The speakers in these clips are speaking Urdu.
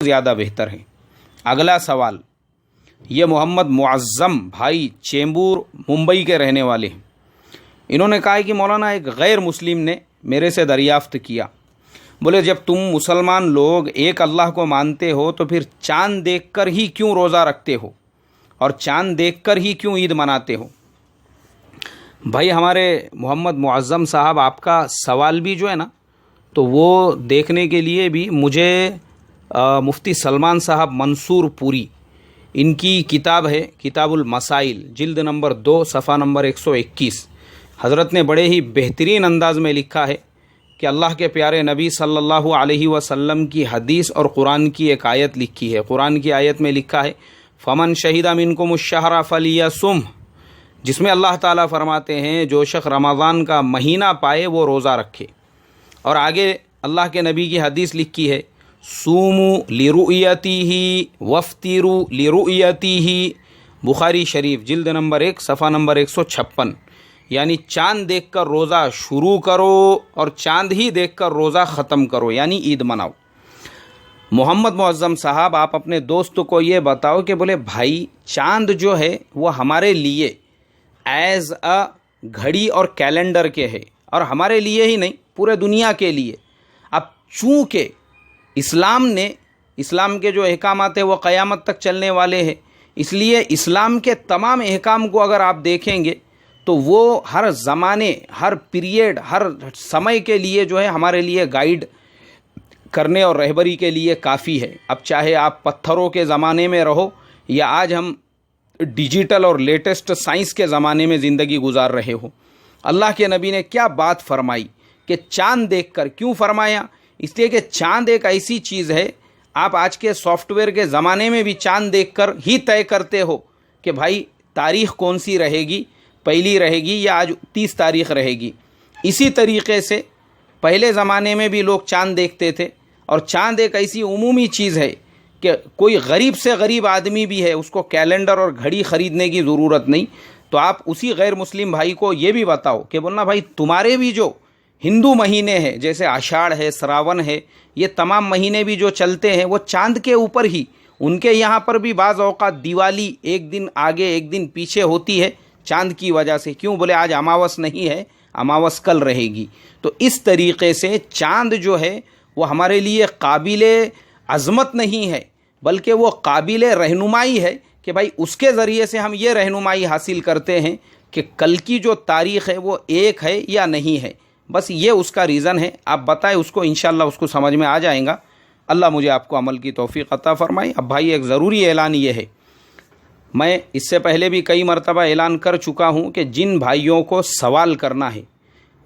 زیادہ بہتر ہے۔ اگلا سوال، یہ محمد معظم بھائی چیمبور ممبئی کے رہنے والے ہیں۔ انہوں نے کہا ہے کہ مولانا ایک غیر مسلم نے میرے سے دریافت کیا، بولے جب تم مسلمان لوگ ایک اللہ کو مانتے ہو تو پھر چاند دیکھ کر ہی کیوں روزہ رکھتے ہو اور چاند دیکھ کر ہی کیوں عید مناتے ہو؟ بھائی ہمارے محمد معظم صاحب، آپ کا سوال بھی جو ہے نا تو وہ دیکھنے کے لیے بھی مجھے مفتی سلمان صاحب منصور پوری، ان کی کتاب ہے کتاب المسائل، جلد نمبر 2 صفحہ نمبر 121، حضرت نے بڑے ہی بہترین انداز میں لکھا ہے کہ اللہ کے پیارے نبی صلی اللہ علیہ وسلم کی حدیث اور قرآن کی ایک آیت لکھی ہے۔ قرآن کی آیت میں لکھا ہے فمن شہید منکم الشہر فلیصم، جس میں اللہ تعالیٰ فرماتے ہیں جو شخص رمضان کا مہینہ پائے وہ روزہ رکھے، اور آگے اللہ کے نبی کی حدیث لکھی ہے صوموا لرؤیتہ وافطروا لرؤیتہ، بخاری شریف جلد نمبر 1 صفحہ نمبر 156، یعنی چاند دیکھ کر روزہ شروع کرو اور چاند ہی دیکھ کر روزہ ختم کرو، یعنی عید مناؤ۔ محمد معظم صاحب، آپ اپنے دوست کو یہ بتاؤ کہ بولے بھائی چاند جو ہے وہ ہمارے لیے ایز اے گھڑی اور کیلنڈر کے ہے، اور ہمارے لیے ہی نہیں پورے دنیا کے لیے۔ اب چونکہ اسلام کے جو احکامات ہیں وہ قیامت تک چلنے والے ہیں، اس لیے اسلام کے تمام احکام کو اگر آپ دیکھیں گے تو وہ ہر زمانے، ہر پیریڈ، ہر سمے کے لیے جو ہے ہمارے لیے گائیڈ کرنے اور رہبری کے لیے کافی ہے۔ اب چاہے آپ پتھروں کے زمانے میں رہو یا آج ہم ڈیجیٹل اور لیٹسٹ سائنس کے زمانے میں زندگی گزار رہے ہو، اللہ کے نبی نے کیا بات فرمائی کہ چاند دیکھ کر کیوں فرمایا؟ اس لیے کہ چاند ایک ایسی چیز ہے، آپ آج کے سافٹ ویئر کے زمانے میں بھی چاند دیکھ کر ہی طے کرتے ہو کہ بھائی تاریخ کون سی رہے گی، پہلی رہے گی یا آج 30 تاریخ رہے گی۔ اسی طریقے سے پہلے زمانے میں بھی لوگ چاند دیکھتے تھے، اور چاند ایک ایسی عمومی چیز ہے کہ کوئی غریب سے غریب آدمی بھی ہے اس کو کیلنڈر اور گھڑی خریدنے کی ضرورت نہیں۔ تو آپ اسی غیر مسلم بھائی کو یہ بھی بتاؤ کہ بولنا بھائی تمہارے بھی جو ہندو مہینے ہیں جیسے آشاڑھ ہے، سراون ہے، یہ تمام مہینے بھی جو چلتے ہیں وہ چاند کے اوپر ہی، ان کے یہاں پر بھی بعض اوقات دیوالی ایک دن آگے ایک دن پیچھے ہوتی ہے چاند کی وجہ سے۔ کیوں؟ بولے آج اماوس نہیں ہے، اماوس کل رہے گی۔ تو اس طریقے سے چاند جو ہے وہ ہمارے لیے قابل عظمت نہیں ہے، بلکہ وہ قابل رہنمائی ہے کہ بھائی اس کے ذریعے سے ہم یہ رہنمائی حاصل کرتے ہیں کہ کل کی جو تاریخ ہے وہ ایک ہے یا نہیں ہے۔ بس یہ اس کا ریزن ہے، آپ بتائیں اس کو، انشاءاللہ اس کو سمجھ میں آ جائیں گا۔ اللہ مجھے آپ کو عمل کی توفیق عطا فرمائے۔ اب بھائی ایک ضروری اعلان یہ ہے، میں اس سے پہلے بھی کئی مرتبہ اعلان کر چکا ہوں کہ جن بھائیوں کو سوال کرنا ہے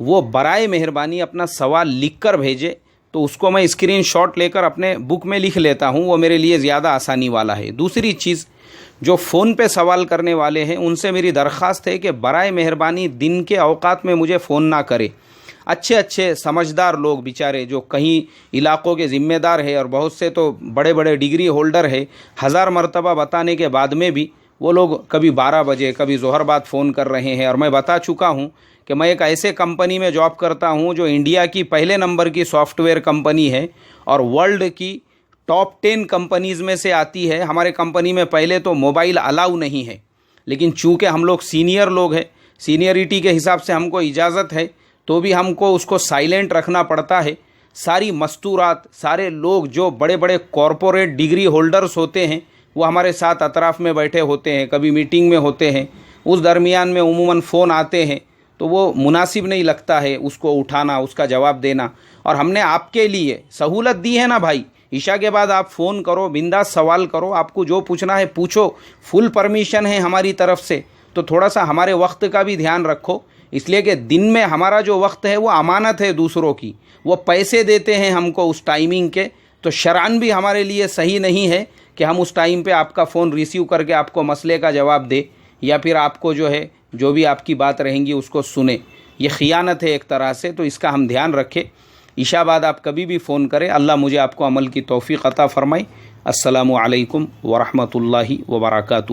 وہ برائے مہربانی اپنا سوال لکھ کر بھیجے، تو اس کو میں اسکرین شاٹ لے کر اپنے بک میں لکھ لیتا ہوں، وہ میرے لیے زیادہ آسانی والا ہے۔ دوسری چیز، جو فون پہ سوال کرنے والے ہیں ان سے میری درخواست ہے کہ برائے مہربانی دن کے اوقات میں مجھے فون نہ کرے۔ اچھے سمجھدار لوگ بیچارے جو کہیں علاقوں کے ذمہ دار ہیں، اور بہت سے تو بڑے بڑے ڈگری ہولڈر ہیں، 1000 مرتبہ بتانے کے بعد میں بھی وہ لوگ کبھی 12 بجے کبھی ظہر بعد فون کر رہے ہیں۔ اور میں بتا چکا ہوں کہ میں ایک ایسے کمپنی میں جاب کرتا ہوں جو انڈیا کی پہلے نمبر کی سافٹ ویئر کمپنی ہے اور ورلڈ کی ٹاپ 10 کمپنیز میں سے آتی ہے۔ ہمارے کمپنی میں پہلے تو موبائل الاؤ نہیں ہے، لیکن چونکہ ہم لوگ سینئر لوگ ہیں، سینئرٹی کے حساب سے ہم کو اجازت ہے، تو بھی ہم کو اس کو سائلنٹ رکھنا پڑتا ہے۔ ساری مستورات، سارے لوگ جو بڑے بڑے کارپوریٹ ڈگری ہولڈرز ہوتے ہیں وہ ہمارے ساتھ اطراف میں بیٹھے ہوتے ہیں، کبھی میٹنگ میں ہوتے ہیں، اس درمیان میں عموماً فون آتے ہیں تو وہ مناسب نہیں لگتا ہے اس کو اٹھانا، اس کا جواب دینا۔ اور ہم نے آپ کے لیے سہولت دی ہے نا بھائی، عشاء کے بعد آپ فون کرو، بنداس سوال کرو، آپ کو جو پوچھنا ہے پوچھو، فل پرمیشن ہے ہماری طرف سے۔ تو تھوڑا سا ہمارے وقت کا بھی دھیان رکھو، اس لیے کہ دن میں ہمارا جو وقت ہے وہ امانت ہے دوسروں کی، وہ پیسے دیتے ہیں ہم کو اس ٹائمنگ کے، تو شرعاً بھی ہمارے لیے صحیح نہیں ہے کہ ہم اس ٹائم پہ آپ کا فون ریسیو کر کے آپ کو مسئلے کا جواب دے، یا پھر آپ کو جو ہے جو بھی آپ کی بات رہیں گی اس کو سنیں۔ یہ خیانت ہے ایک طرح سے، تو اس کا ہم دھیان رکھیں۔ عشاء بعد آپ کبھی بھی فون کریں۔ اللہ مجھے آپ کو عمل کی توفیق عطا فرمائے۔ السلام علیکم ورحمۃ اللہ وبرکاتہ۔